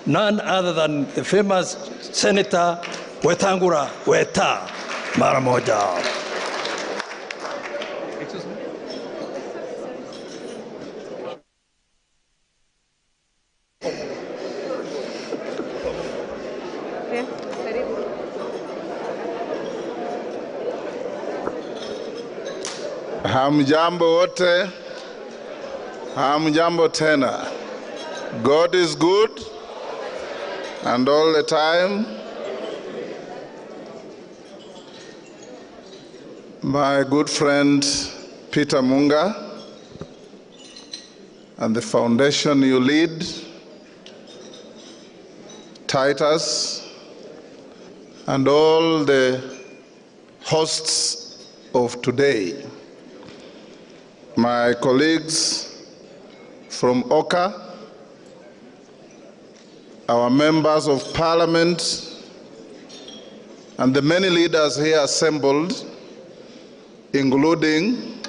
none other than the famous Senator Wetangula Weta mara moja. Hamjambo wote, hamjambo tena. God is good and all the time. My good friend Peter Munga and the foundation you lead, Titus, and all the hosts of today. My colleagues from Oka, our members of parliament, and the many leaders here assembled, including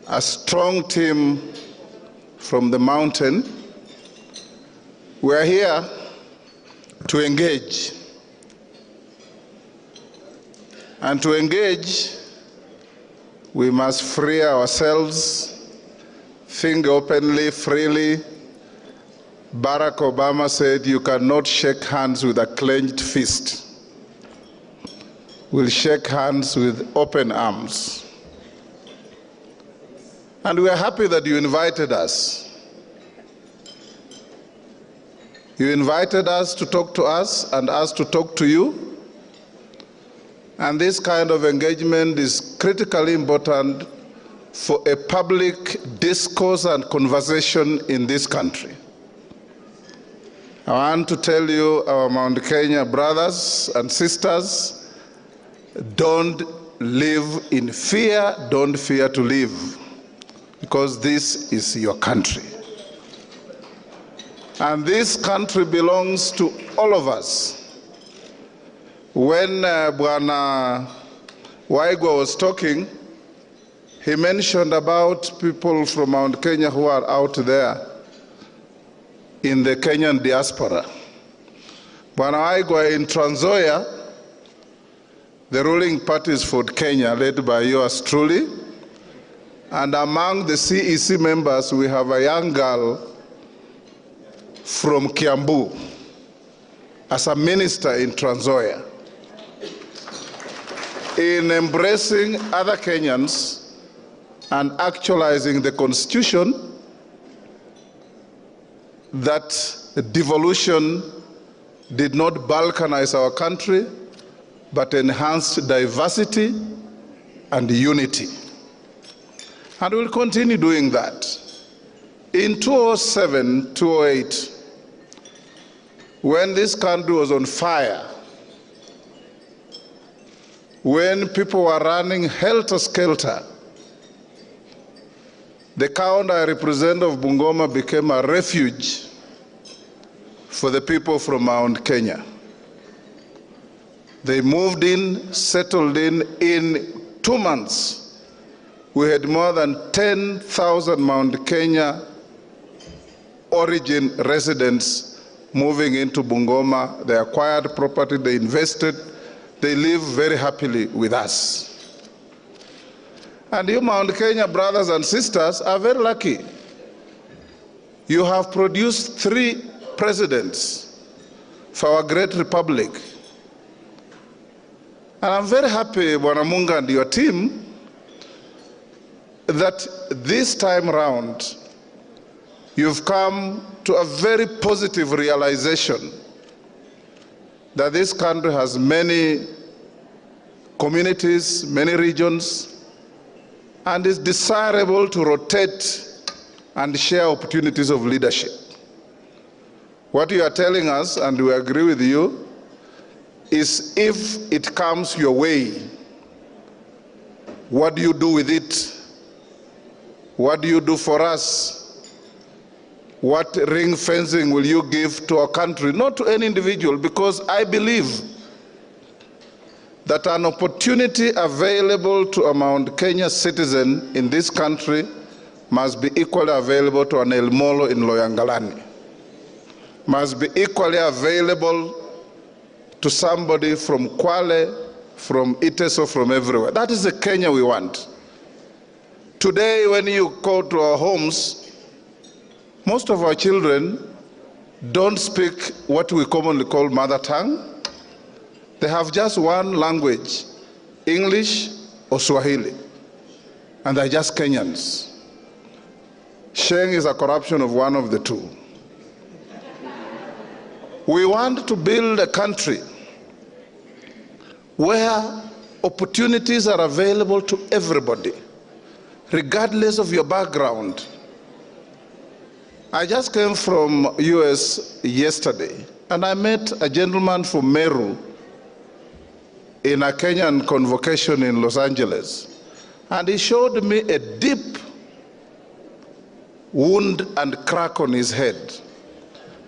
a strong team from the mountain. We are here to engage. And to engage, we must free ourselves, think openly, freely. Barack Obama said, you cannot shake hands with a clenched fist. We'll shake hands with open arms. And we are happy that you invited us. You invited us to talk to us and us to talk to you. And this kind of engagement is critically important for a public discourse and conversation in this country. I want to tell you, our Mount Kenya brothers and sisters, don't live in fear, don't fear to live, because this is your country. And this country belongs to all of us. When Bwana Waigwa was talking, he mentioned about people from Mount Kenya who are out there in the Kenyan diaspora. Bwana Waigwa, in Trans Nzoia, the ruling party is Ford Kenya, led by yours truly. And among the CEC members, we have a young girl from Kiambu as a minister in Trans Nzoia. In embracing other Kenyans and actualizing the constitution, that devolution did not balkanize our country, but enhanced diversity and unity. And we'll continue doing that. In 2007, 2008, when this country was on fire, when people were running helter-skelter, the county I represent of Bungoma became a refuge for the people from Mount Kenya. They moved in, settled in 2 months. We had more than 10,000 Mount Kenya origin residents moving into Bungoma. They acquired property, they invested, they live very happily with us. And you Mount Kenya brothers and sisters are very lucky. You have produced 3 presidents for our great republic. And I'm very happy, Bwana Munga and your team, that this time around, you've come to a very positive realization that this country has many communities, many regions, and is desirable to rotate and share opportunities of leadership. What you are telling us, and we agree with you, is if it comes your way, what do you do with it? What do you do for us? What ring fencing will you give to our country? Not to any individual, because I believe that an opportunity available to a Mount Kenya citizen in this country must be equally available to an El Molo in Loyangalani. must be equally available to somebody from Kwale, from Ites, or from everywhere. That is the Kenya we want. Today, when you go to our homes, most of our children don't speak what we commonly call mother tongue. They have just one language, English or Swahili, and they're just Kenyans. Sheng is a corruption of one of the two. We want to build a country where opportunities are available to everybody, regardless of your background. I just came from US yesterday, and I met a gentleman from Meru in a Kenyan convocation in Los Angeles. And he showed me a deep wound and crack on his head.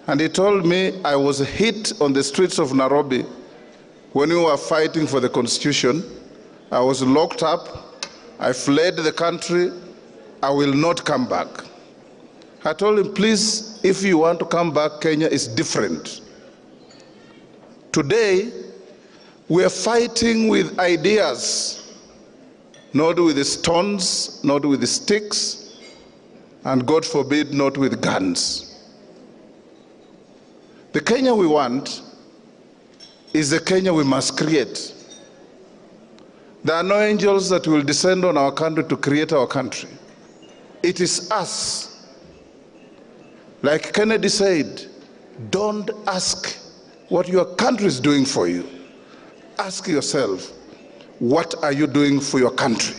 And he told me I was hit on the streets of Nairobi when we were fighting for the Constitution. I was locked up. I fled the country. I will not come back. I told him, please, if you want to come back, Kenya is different. Today, we are fighting with ideas, not with the stones, not with the sticks, and God forbid, not with guns. The Kenya we want is the Kenya we must create. There are no angels that will descend on our country to create our country. It is us. Like Kennedy said, don't ask what your country is doing for you. Ask yourself, what are you doing for your country?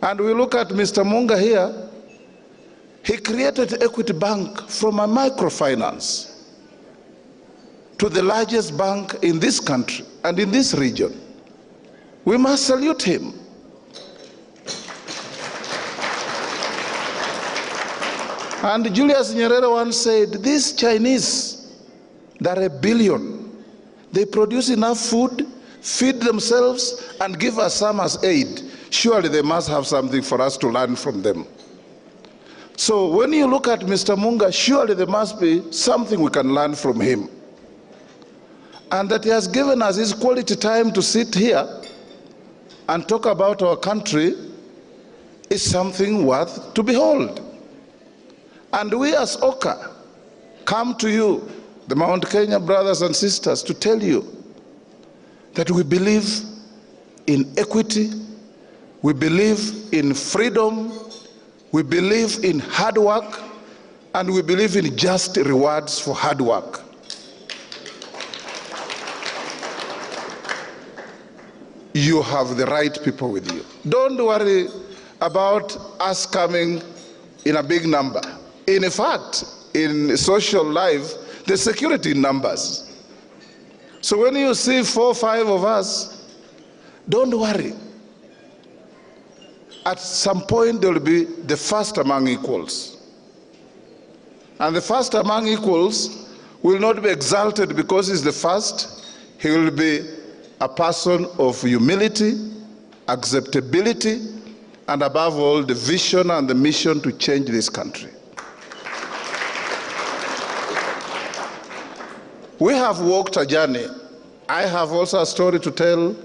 And we look at Mr. Munga here. He created Equity Bank from a microfinance to the largest bank in this country and in this region. We must salute him. And Julius Nyerere once said, these Chinese, they're 1 billion. They produce enough food, feed themselves, and give us some as aid. Surely they must have something for us to learn from them. So when you look at Mr. Munga, surely there must be something we can learn from him. And that he has given us his quality time to sit here and talk about our country is something worth to behold. And we as OCA come to you, the Mount Kenya brothers and sisters, to tell you that we believe in equity, we believe in freedom, we believe in hard work, and we believe in just rewards for hard work. You have the right people with you. Don't worry about us coming in a big number. In fact, in social life, there's security in numbers. So when you see 4 or 5 of us, don't worry. At some point, there will be the first among equals. And the first among equals will not be exalted because he's the first. He will be a person of humility, acceptability, and above all, the vision and the mission to change this country. We have walked a journey. I have also a story to tell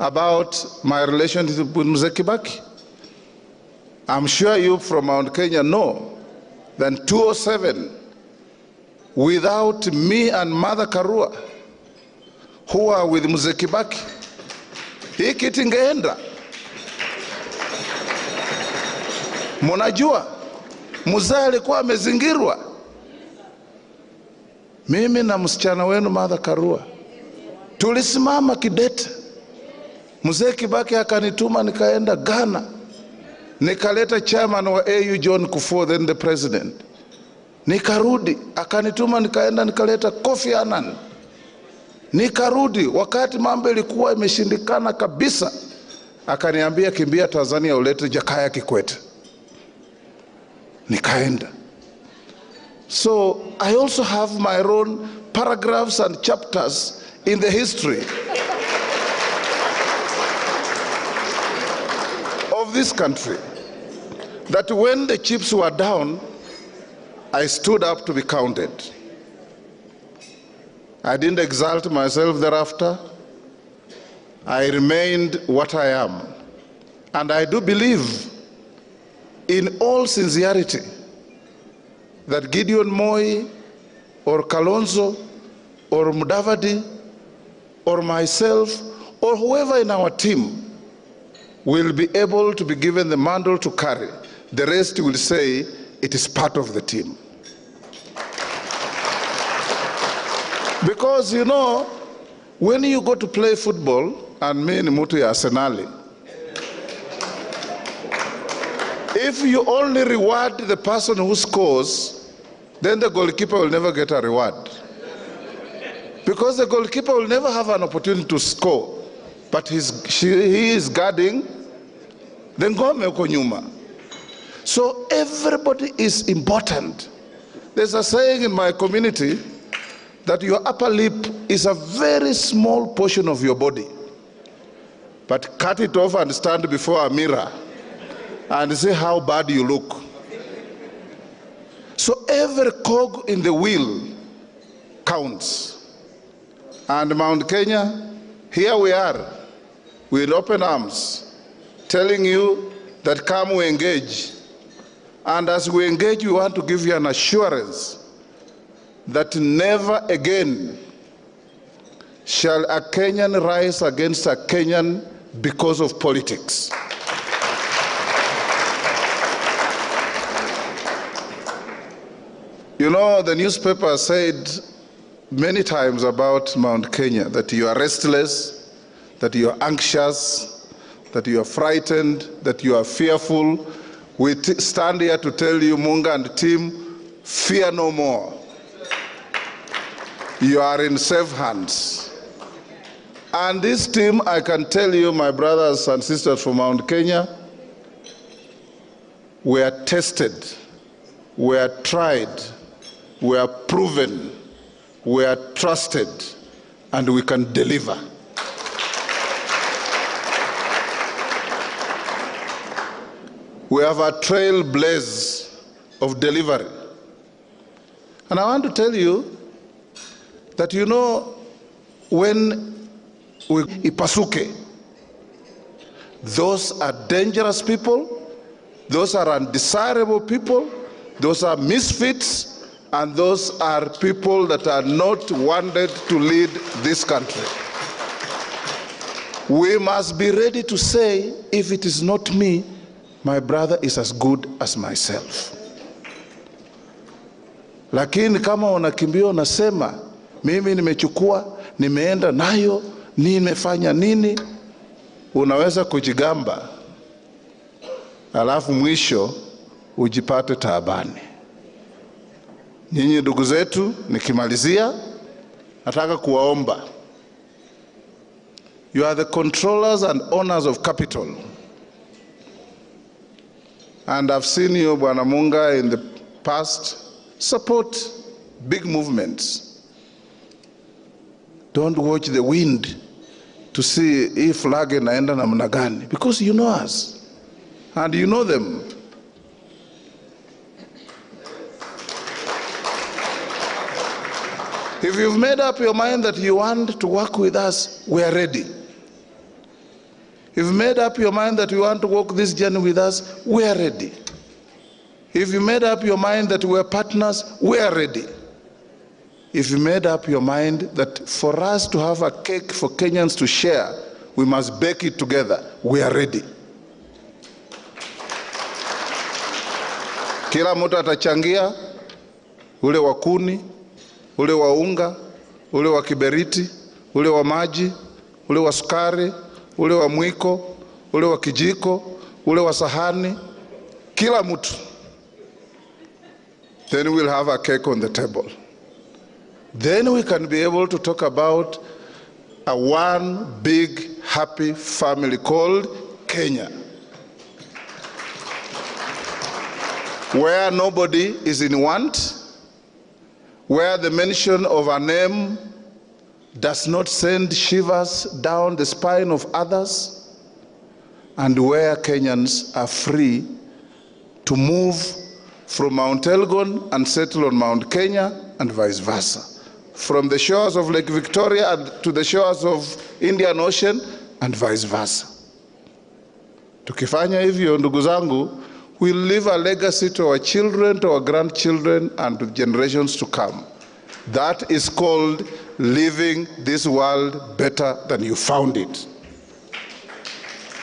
about my relationship with Mzee Kibaki. I'm sure you from Mount Kenya know that in 2007, without me and Mother Karua, who are with Mzee Kibaki, hii kiti ingeenda. Munajua, mzee alikuwa amezingirwa. Mimi na msichana wenu Mother Karua tulisimama kidete. Mzee Kibaki akanituma nikaenda Ghana. Nikaleta chairman wa AU John Kufuor, then the president. Nikarudi, akanituma nikaenda nikaleta Kofi Annan. Nikarudi, wakati mambo ilikuwa imeshindikana kabisa, akaniambia kimbia Tanzania ulete Jakaya Kikwete. Nikaenda. So I also have my own paragraphs and chapters in the history of this country. That when the chips were down, I stood up to be counted. I didn't exalt myself thereafter. I remained what I am. And I do believe in all sincerity that Gideon Moi or Kalonzo or Mudavadi or myself or whoever in our team will be able to be given the mantle to carry. The rest will say it is part of the team. Because, you know, when you go to play football, and me ni mutu ya Arsenali, if you only reward the person who scores, then the goalkeeper will never get a reward. Because the goalkeeper will never have an opportunity to score, but he is guarding the ngome uko nyuma. So everybody is important. There's a saying in my community that your upper lip is a very small portion of your body. But cut it off and stand before a mirror and see how bad you look. So every cog in the wheel counts. And Mount Kenya, here we are with open arms, telling you that come we engage. And as we engage, we want to give you an assurance that never again shall a Kenyan rise against a Kenyan because of politics. You know, the newspaper said many times about Mount Kenya that you are restless, that you are anxious, that you are frightened, that you are fearful. We stand here to tell you, Munga and team, fear no more. You are in safe hands. And this team, I can tell you, my brothers and sisters from Mount Kenya, we are tested, we are tried, we are proven, we are trusted, and we can deliver. We have a trailblaze of delivery. And I want to tell you that, you know, when we ipasuke, those are dangerous people, those are undesirable people, those are misfits, and those are people that are not wanted to lead this country. We must be ready to say, if it is not me, my brother is as good as myself. Lakini kama unakimbia unasema, mimi nimechukua, nimeenda nayo, nimefanya nini, unaweza kujigamba, alafu mwisho ujipate taabani. Nyinyi ndugu zetu, nikimalizia, nataka kuwaomba. You are the controllers and owners of capital. And I've seen you, Bwana Munga, in the past, support big movements. Don't watch the wind to see if flag inaenda namna gani, because you know us and you know them. If you've made up your mind that you want to work with us, we are ready. If you've made up your mind that you want to walk this journey with us, we are ready. If you made up your mind that we are partners, we are ready. If you made up your mind that for us to have a cake for Kenyans to share, we must bake it together, we are ready. Kila mtu atachangia, ule wa kuni, ule wa unga, ule wa kiberiti, ule wa maji, ule wa sukari, ule wa mwiko, ule wa kijiko, ule wa sahani, kila mtu. Then we'll have a cake on the table. Then we can be able to talk about a one big happy family called Kenya, where nobody is in want, where the mention of a name does not send shivers down the spine of others, and where Kenyans are free to move from Mount Elgon and settle on Mount Kenya and vice versa. From the shores of Lake Victoria to the shores of Indian Ocean and vice versa. Tukifanya hivyo, ndugu zangu, we'll leave a legacy to our children, to our grandchildren, and to generations to come. That is called leaving this world better than you found it.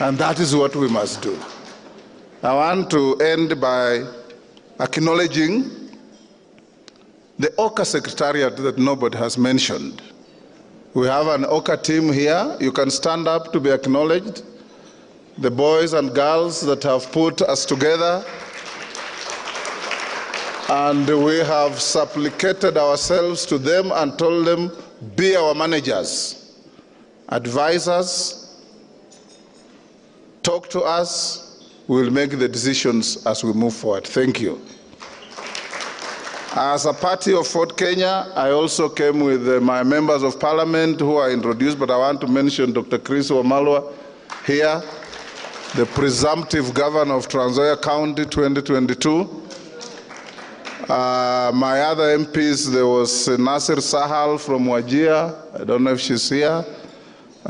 And that is what we must do. I want to end by acknowledging the OCA Secretariat that nobody has mentioned. We have an OCA team here. You can stand up to be acknowledged. The boys and girls that have put us together. And we have supplicated ourselves to them and told them, be our managers, advise us, talk to us. We will make the decisions as we move forward. Thank you. As a party of Fort Kenya, I also came with my members of parliament who are introduced, but I want to mention Dr. Chris Wamalwa here, the presumptive governor of Trans Nzoia County 2022. My other MPs, there was Nasir Sahal from Wajir, I don't know if she's here.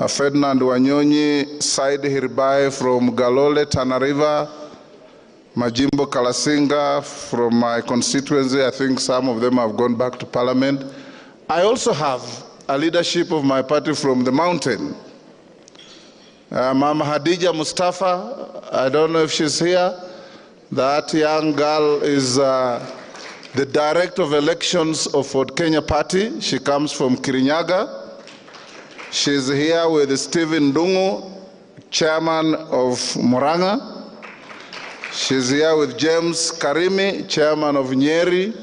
Ferdinand Wanyonyi, Said Hirbai from Galole, Tana River. Majimbo Kalasinga from my constituency, I think some of them have gone back to parliament. I also have a leadership of my party from the mountain. Mama Hadija Mustafa, I don't know if she's here. That young girl is the director of elections of Fort Kenya Party. She comes from Kirinyaga. She's here with Stephen Dungu, chairman of Muranga. She's here with James Karimi, chairman of Nyeri.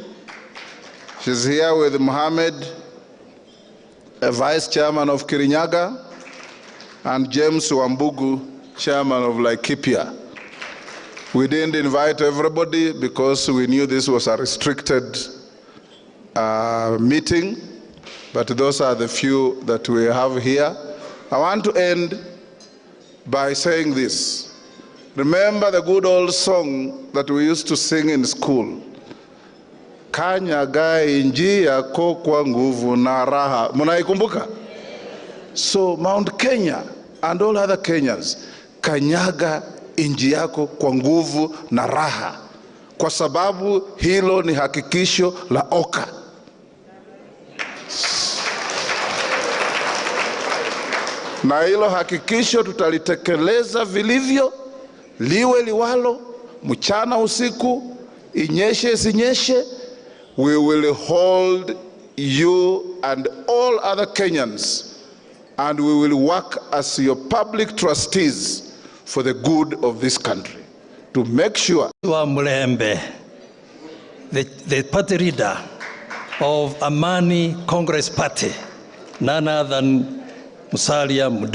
She's here with Mohammed, a vice chairman of Kirinyaga, and James Wambugu, chairman of Laikipia. We didn't invite everybody because we knew this was a restricted meeting, but those are the few that we have here. I want to end by saying this. Remember the good old song that we used to sing in school. Kanyaga inji yako kwa nguvu na raha. Munaikumbuka? So Mount Kenya and all other Kenyans, kanyaga inji yako kwa nguvu na raha. Kwa sababu hilo ni hakikisho la OCA. Na hilo hakikisho tutalitekeleza vilivyo. Liwe liwalo, mchana usiku, inyeshe isinyeshe, we will hold you and all other Kenyans, and we will work as your public trustees for the good of this country, to make sure. Mutembei, the party leader of Amani Congress Party, none other than Musalia Mudavadi.